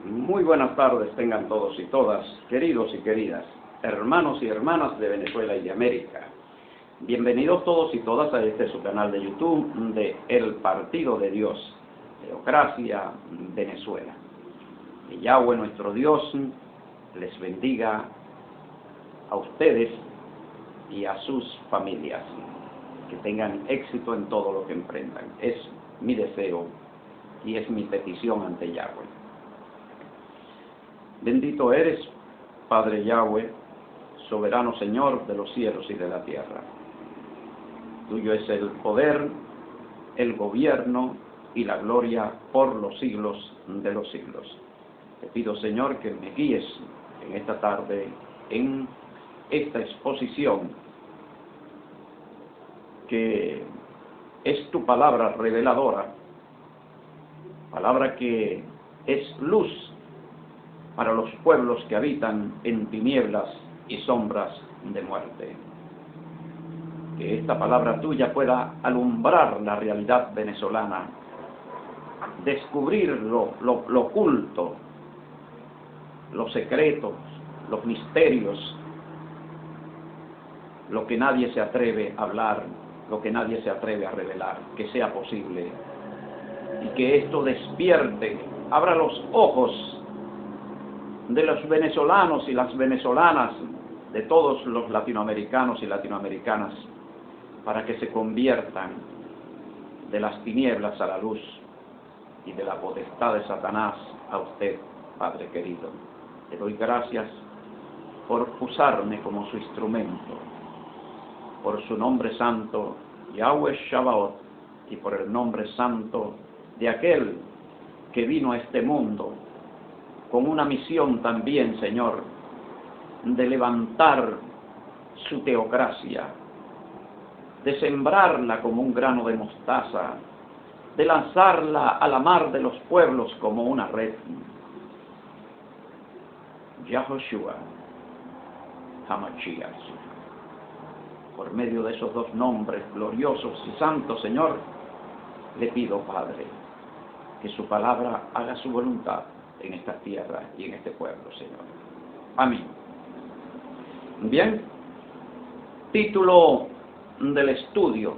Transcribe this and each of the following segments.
Muy buenas tardes tengan todos y todas, queridos y queridas, hermanos y hermanas de Venezuela y de América. Bienvenidos todos y todas a este su canal de YouTube de El Partido de Dios, Teocracia, Venezuela. Que Yahweh nuestro Dios les bendiga a ustedes y a sus familias, que tengan éxito en todo lo que emprendan. Es mi deseo y es mi petición ante Yahweh. Bendito eres, Padre Yahweh, soberano Señor de los cielos y de la tierra. Tuyo es el poder, el gobierno y la gloria por los siglos de los siglos. Te pido, Señor, que me guíes en esta tarde en esta exposición, que es tu palabra reveladora, palabra que es luz para los pueblos que habitan en tinieblas y sombras de muerte. Que esta palabra tuya pueda alumbrar la realidad venezolana, descubrir lo oculto, los secretos, los misterios, lo que nadie se atreve a hablar, lo que nadie se atreve a revelar, que sea posible, y que esto despierte, abra los ojos de los venezolanos y las venezolanas, de todos los latinoamericanos y latinoamericanas, para que se conviertan de las tinieblas a la luz y de la potestad de Satanás a usted, Padre querido. Te doy gracias por usarme como su instrumento, por su nombre santo, Yahweh Shabaoth, y por el nombre santo de aquel que vino a este mundo con una misión también, Señor, de levantar su teocracia, de sembrarla como un grano de mostaza, de lanzarla a la mar de los pueblos como una red. Yahoshua Hamashiach. Por medio de esos dos nombres gloriosos y santos, Señor, le pido, Padre, que su palabra haga su voluntad en esta tierra y en este pueblo, Señor. Amén. Bien, título del estudio,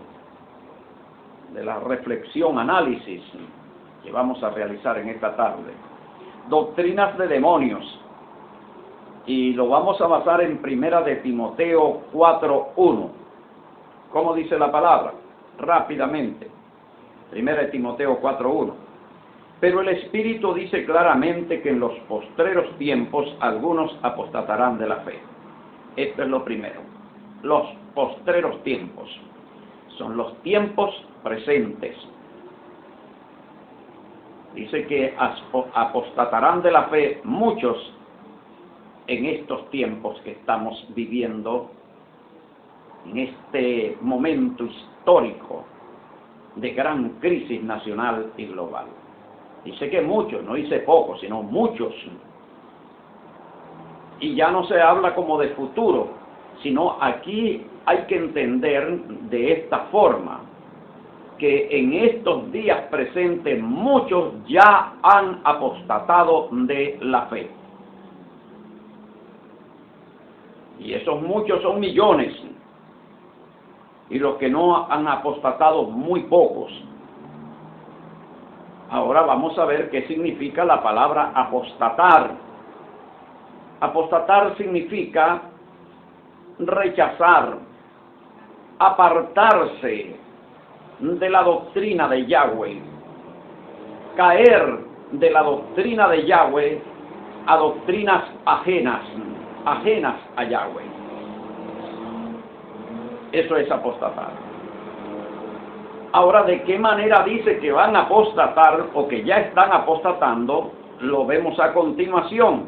de la reflexión, análisis que vamos a realizar en esta tarde: doctrinas de demonios. Y lo vamos a basar en Primera de Timoteo 4:1. ¿Cómo dice la palabra? Rápidamente. Primera de Timoteo 4:1. Pero el Espíritu dice claramente que en los postreros tiempos algunos apostatarán de la fe. Esto es lo primero. Los postreros tiempos son los tiempos presentes. Dice que apostatarán de la fe muchos en estos tiempos que estamos viviendo, en este momento histórico de gran crisis nacional y global. Dice que muchos, no dice pocos, sino muchos. Y ya no se habla como de futuro, sino aquí hay que entender de esta forma, que en estos días presentes muchos ya han apostatado de la fe. Y esos muchos son millones. Y los que no han apostatado, muy pocos. Ahora vamos a ver qué significa la palabra apostatar. Apostatar significa rechazar, apartarse de la doctrina de Yahweh, caer de la doctrina de Yahweh a doctrinas ajenas a Yahweh. Eso es apostatar. Ahora, ¿de qué manera dice que van a apostatar o que ya están apostatando? Lo vemos a continuación.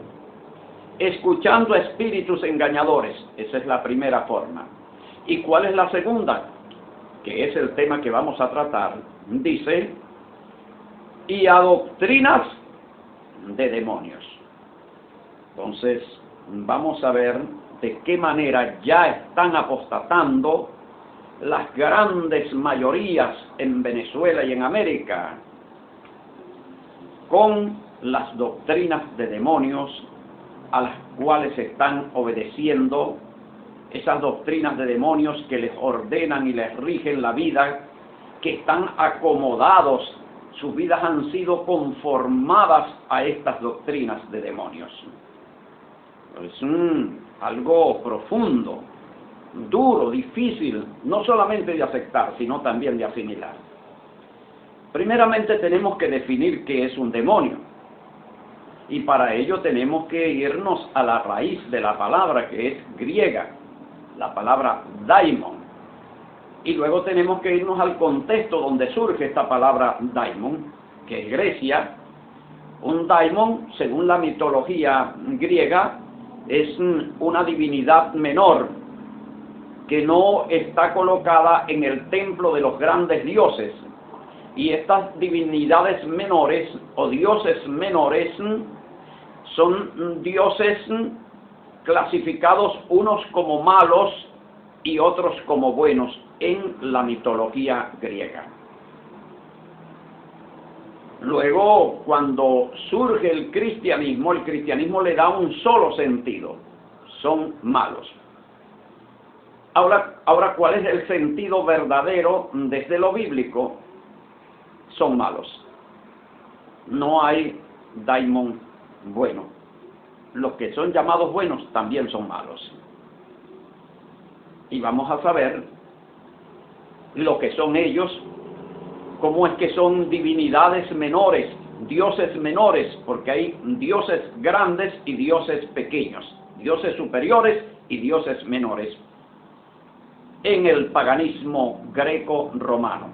Escuchando a espíritus engañadores. Esa es la primera forma. ¿Y cuál es la segunda? Que es el tema que vamos a tratar. Dice, y a doctrinas de demonios. Entonces, vamos a ver de qué manera ya están apostatando las grandes mayorías en Venezuela y en América con las doctrinas de demonios a las cuales están obedeciendo, esas doctrinas de demonios que les ordenan y les rigen la vida, que están acomodados, sus vidas han sido conformadas a estas doctrinas de demonios. Es algo profundo, duro, difícil, no solamente de aceptar, sino también de asimilar. Primeramente tenemos que definir qué es un demonio. Y para ello tenemos que irnos a la raíz de la palabra, que es griega, la palabra daimon. Y luego tenemos que irnos al contexto donde surge esta palabra daimon, que es Grecia. Un daimon, según la mitología griega, es una divinidad menor, que no está colocada en el templo de los grandes dioses. Y estas divinidades menores o dioses menores son dioses clasificados unos como malos y otros como buenos en la mitología griega. Luego, cuando surge el cristianismo le da un solo sentido: son malos. Ahora, ¿cuál es el sentido verdadero desde lo bíblico? Son malos. No hay daimon bueno. Los que son llamados buenos también son malos. Y vamos a saber lo que son ellos, cómo es que son divinidades menores, dioses menores, porque hay dioses grandes y dioses pequeños, dioses superiores y dioses menores. En el paganismo greco-romano,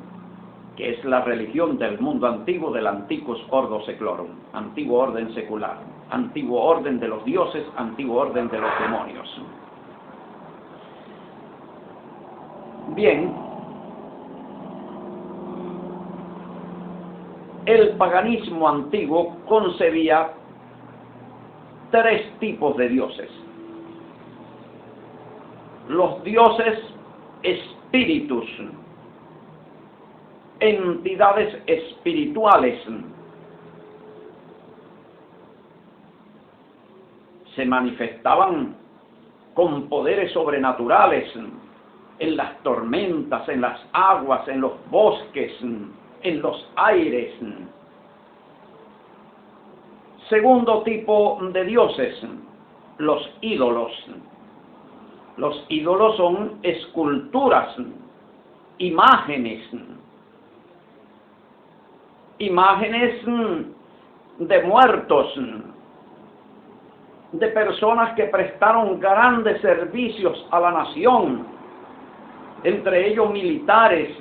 que es la religión del mundo antiguo, del Antiquus Ordo Seclorum, antiguo orden secular, antiguo orden de los dioses, antiguo orden de los demonios. Bien, el paganismo antiguo concebía tres tipos de dioses: los dioses espíritus, entidades espirituales, se manifestaban con poderes sobrenaturales en las tormentas, en las aguas, en los bosques, en los aires. Segundo tipo de dioses, los ídolos. Los ídolos son esculturas, imágenes de muertos, de personas que prestaron grandes servicios a la nación, entre ellos militares,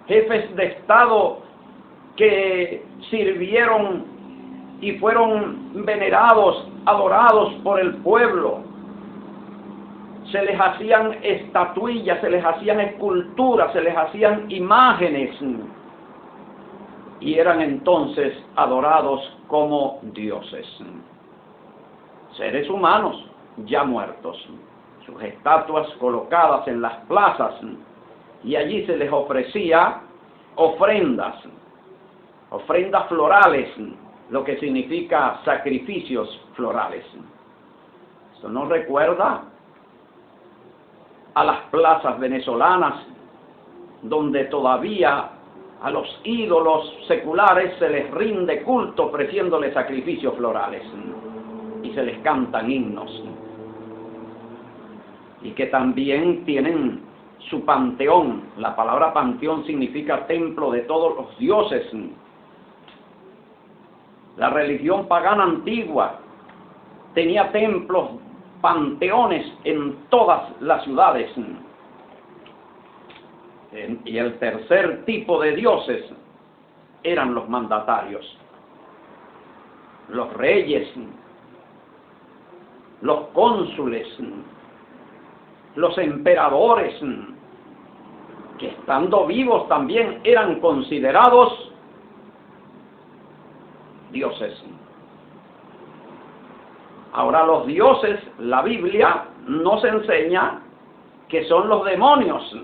jefes de Estado que sirvieron y fueron venerados, adorados por el pueblo. Se les hacían estatuillas, se les hacían esculturas, se les hacían imágenes, y eran entonces adorados como dioses. Seres humanos ya muertos, sus estatuas colocadas en las plazas, y allí se les ofrecía ofrendas florales, lo que significa sacrificios florales. Esto nos recuerda a las plazas venezolanas, donde todavía a los ídolos seculares se les rinde culto ofreciéndoles sacrificios florales y se les cantan himnos, y que también tienen su panteón. La palabra panteón significa templo de todos los dioses. La religión pagana antigua tenía templos, panteones en todas las ciudades. Y el tercer tipo de dioses eran los mandatarios, los reyes, los cónsules, los emperadores, que estando vivos también eran considerados dioses. Ahora, los dioses, la Biblia nos enseña que son los demonios.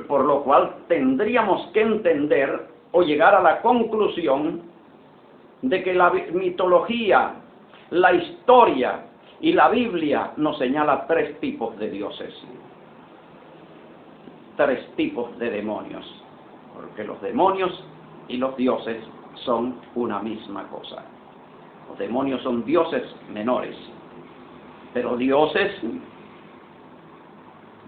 por lo cual tendríamos que entender o llegar a la conclusión de que la mitología, la historia y la Biblia nos señala tres tipos de dioses, tres tipos de demonios, porque los demonios y los dioses son una misma cosa. Los demonios son dioses menores, pero dioses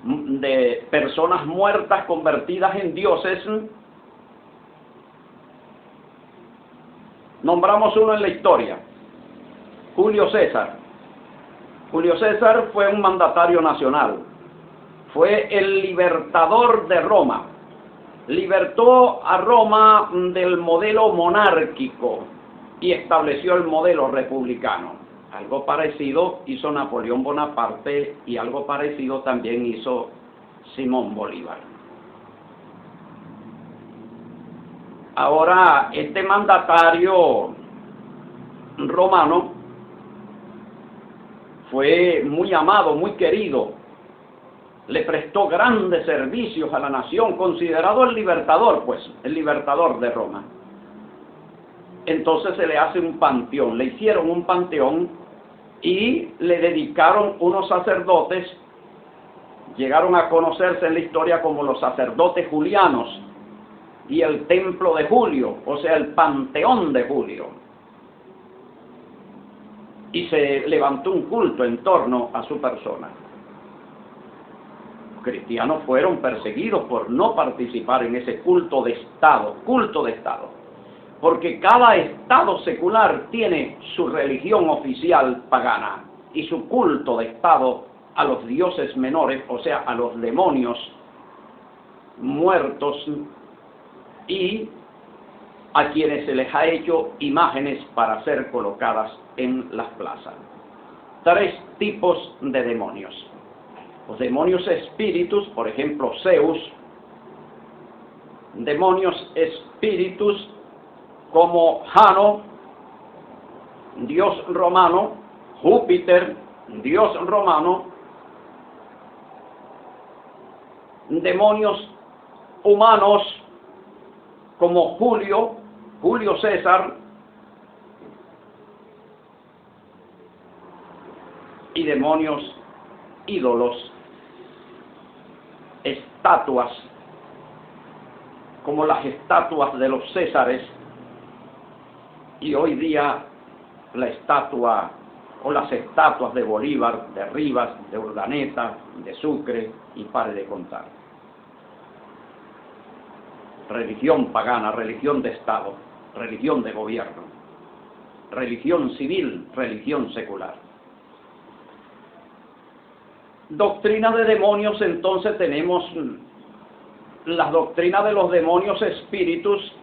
de personas muertas convertidas en dioses. Nombramos uno en la historia, Julio César. Julio César fue un mandatario nacional, fue el libertador de Roma, libertó a Roma del modelo monárquico y estableció el modelo republicano. Algo parecido hizo Napoleón Bonaparte y algo parecido también hizo Simón Bolívar. Ahora, este mandatario romano fue muy amado, muy querido, le prestó grandes servicios a la nación, considerado el libertador, pues, el libertador de Roma. Entonces se le hace un panteón, le hicieron un panteón y le dedicaron unos sacerdotes, llegaron a conocerse en la historia como los sacerdotes julianos, y el templo de Julio, o sea, el panteón de Julio. Y se levantó un culto en torno a su persona. Los cristianos fueron perseguidos por no participar en ese culto de Estado, porque cada Estado secular tiene su religión oficial pagana y su culto de Estado a los dioses menores, o sea, a los demonios muertos, y a quienes se les ha hecho imágenes para ser colocadas en las plazas. Tres tipos de demonios. Los demonios espíritus, por ejemplo, Zeus. Demonios espíritus como Jano, dios romano, Júpiter, dios romano. Demonios humanos como Julio César, y demonios ídolos, estatuas, como las estatuas de los Césares, y hoy día la estatua o las estatuas de Bolívar, de Rivas, de Urdaneta, de Sucre, y pare de contar. Religión pagana, religión de Estado, religión de gobierno, religión civil, religión secular. Doctrina de demonios, entonces tenemos las doctrinas de los demonios espíritus,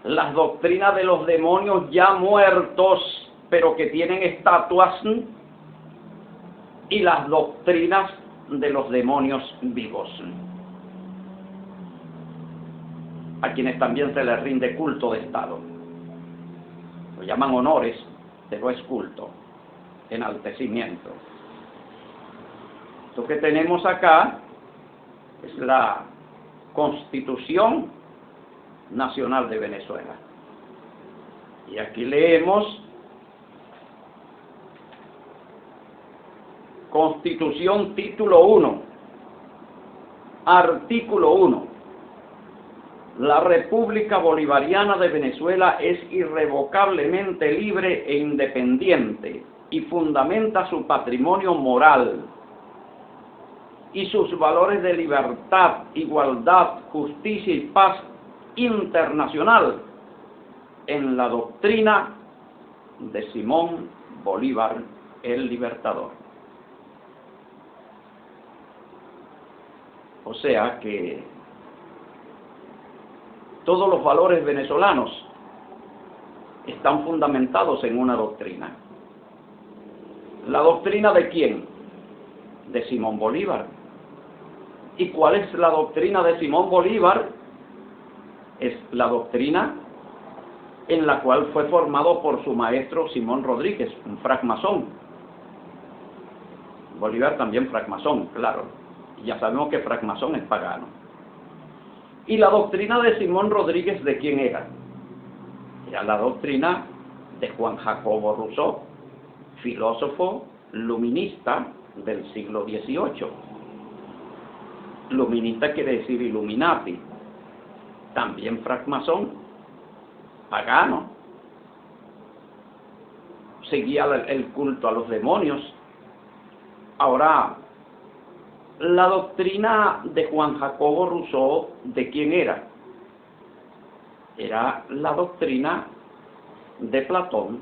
las doctrinas de los demonios ya muertos, pero que tienen estatuas, y las doctrinas de los demonios vivos, a quienes también se les rinde culto de Estado. Lo llaman honores, pero es culto, enaltecimiento. Lo que tenemos acá es la Constitución Nacional de Venezuela. Y aquí leemos: Constitución, título 1, artículo 1. La República Bolivariana de Venezuela es irrevocablemente libre e independiente y fundamenta su patrimonio moral y sus valores de libertad, igualdad, justicia y paz internacional en la doctrina de Simón Bolívar, el Libertador. O sea que todos los valores venezolanos están fundamentados en una doctrina. ¿La doctrina de quién? De Simón Bolívar. ¿Y cuál es la doctrina de Simón Bolívar? Es la doctrina en la cual fue formado por su maestro Simón Rodríguez, un francmasón. Bolívar también francmasón, claro. Y ya sabemos que francmasón es pagano. Y la doctrina de Simón Rodríguez, ¿de quién era? Era la doctrina de Juan Jacobo Rousseau, filósofo luminista del siglo XVIII. Luminista quiere decir Illuminati, también francmasón, pagano, seguía el culto a los demonios. Ahora, la doctrina de Juan Jacobo Rousseau, ¿de quién era? Era la doctrina de Platón,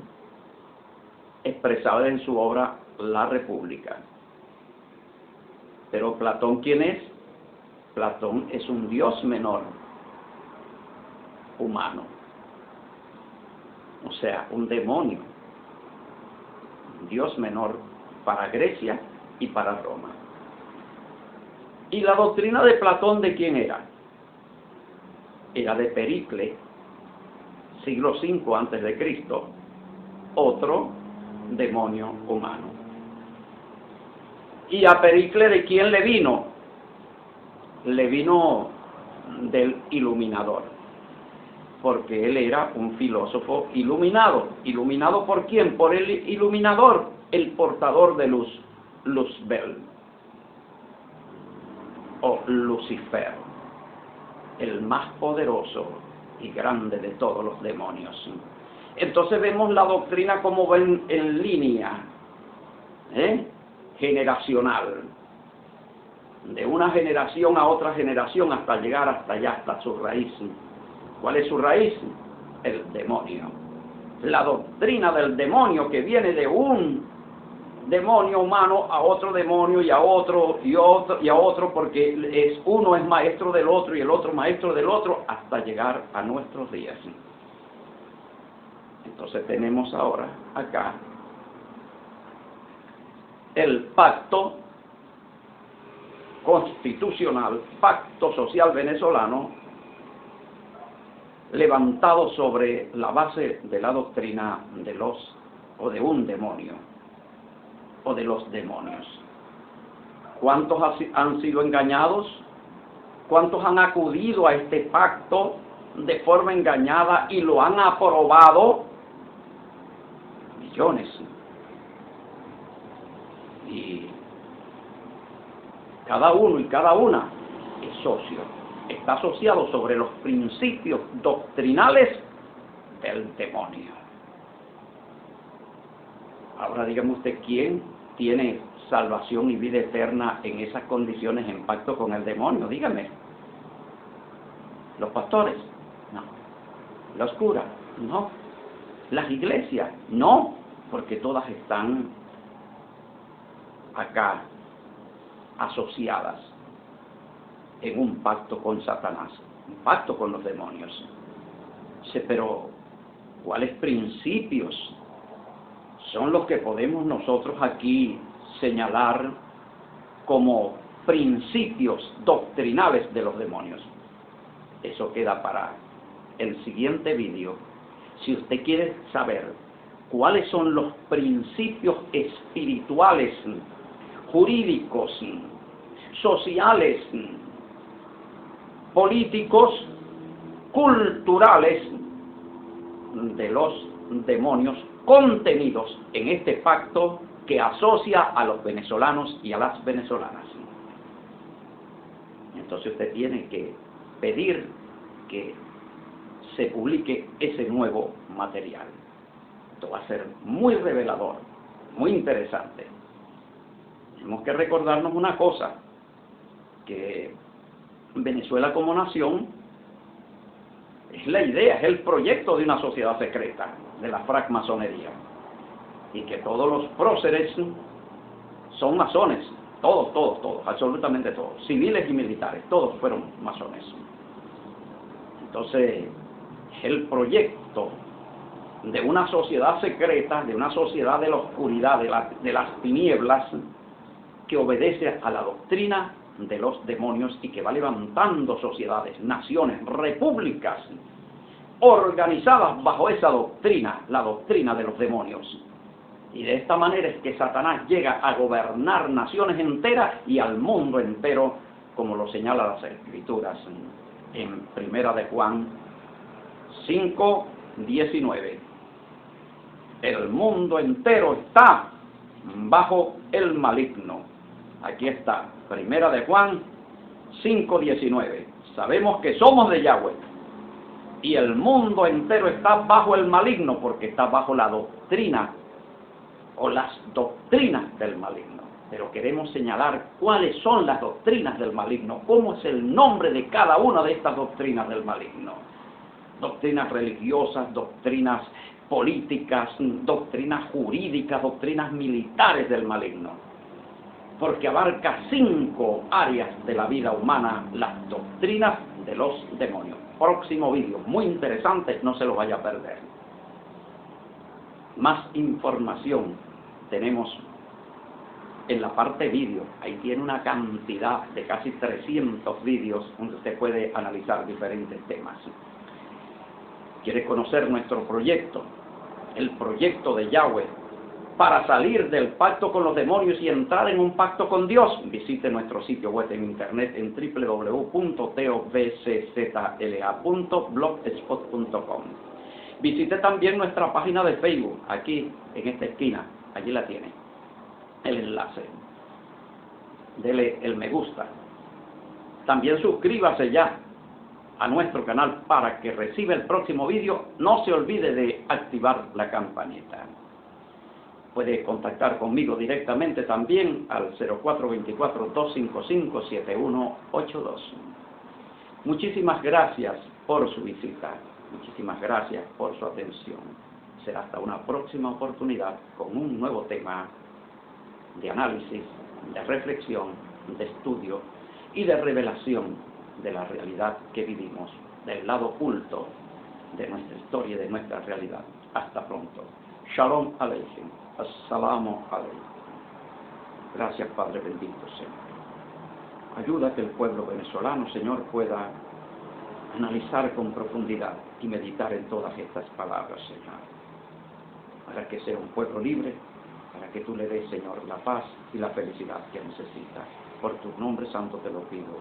expresada en su obra La República. Pero Platón, ¿quién es? Platón es un dios menor, humano, o sea, un demonio, un dios menor para Grecia y para Roma. ¿Y la doctrina de Platón de quién era? Era de Pericle, siglo V antes de Cristo, otro demonio humano. ¿Y a Pericle de quién le vino? Le vino del iluminador, porque él era un filósofo iluminado. ¿Iluminado por quién? Por el iluminador, el portador de luz, Luzbel, o Lucifer, el más poderoso y grande de todos los demonios. Entonces vemos la doctrina como ven en línea, generacional, de una generación a otra generación hasta llegar hasta allá, hasta su raíz. ¿Cuál es su raíz? El demonio. La doctrina del demonio, que viene de un demonio humano a otro demonio y a otro y a otro, porque uno es maestro del otro y el otro maestro del otro, hasta llegar a nuestros días. Entonces tenemos ahora acá el pacto constitucional, pacto social venezolano, levantado sobre la base de la doctrina de un demonio, o de los demonios. ¿Cuántos han sido engañados? ¿Cuántos han acudido a este pacto de forma engañada y lo han aprobado? Millones. Y cada uno y cada una es socio, está asociado sobre los principios doctrinales del demonio. Ahora dígame usted, ¿quién tiene salvación y vida eterna en esas condiciones en pacto con el demonio? Dígame. ¿Los pastores? No. ¿Los curas? No. ¿Las iglesias? No, porque todas están acá asociadas en un pacto con Satanás, un pacto con los demonios. Pero, ¿cuáles principios son los que podemos nosotros aquí señalar como principios doctrinales de los demonios? Eso queda para el siguiente vídeo. Si usted quiere saber cuáles son los principios espirituales, jurídicos, sociales, políticos, culturales de los demonios contenidos en este pacto que asocia a los venezolanos y a las venezolanas. Entonces usted tiene que pedir que se publique ese nuevo material. Esto va a ser muy revelador, muy interesante. Tenemos que recordarnos una cosa, que Venezuela como nación es la idea, es el proyecto de una sociedad secreta, de la francmasonería, y que todos los próceres son masones, todos, absolutamente todos, civiles y militares, todos fueron masones. Entonces, es el proyecto de una sociedad secreta, de una sociedad de la oscuridad, de las tinieblas, que obedece a la doctrina de los demonios y que va levantando sociedades, naciones, repúblicas, organizadas bajo esa doctrina, la doctrina de los demonios. Y de esta manera es que Satanás llega a gobernar naciones enteras y al mundo entero, como lo señalan las Escrituras. en Primera de Juan 5:19. El mundo entero está bajo el maligno. Aquí está, Primera de Juan 5:19. Sabemos que somos de Yahweh y el mundo entero está bajo el maligno porque está bajo la doctrina o las doctrinas del maligno. Pero queremos señalar cuáles son las doctrinas del maligno, cómo es el nombre de cada una de estas doctrinas del maligno. Doctrinas religiosas, doctrinas políticas, doctrinas jurídicas, doctrinas militares del maligno. Porque abarca 5 áreas de la vida humana, las doctrinas de los demonios. Próximo vídeo, muy interesante, no se lo vaya a perder. Más información tenemos en la parte vídeo. Ahí tiene una cantidad de casi 300 vídeos donde usted puede analizar diferentes temas. ¿Quiere conocer nuestro proyecto? El proyecto de Yahweh para salir del pacto con los demonios y entrar en un pacto con Dios. Visite nuestro sitio web en internet en www.tovczla.blogspot.com. Visite también nuestra página de Facebook, aquí en esta esquina, allí la tiene, el enlace. Dele el me gusta. También suscríbase ya a nuestro canal para que reciba el próximo vídeo. No se olvide de activar la campanita. Puede contactar conmigo directamente también al 0424-255-7182. Muchísimas gracias por su visita. Muchísimas gracias por su atención. Será hasta una próxima oportunidad con un nuevo tema de análisis, de reflexión, de estudio y de revelación de la realidad que vivimos, del lado oculto de nuestra historia y de nuestra realidad. Hasta pronto. Shalom Aleichem. Assalamu alaikum. Gracias, Padre bendito, Señor. Ayuda a que el pueblo venezolano, Señor, pueda analizar con profundidad y meditar en todas estas palabras, Señor, para que sea un pueblo libre, para que tú le des, Señor, la paz y la felicidad que necesita. Por tu nombre santo te lo pido,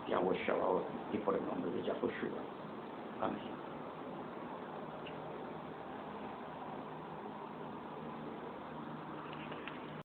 Yahweh Shabbat, y por el nombre de Yahushua. Amén.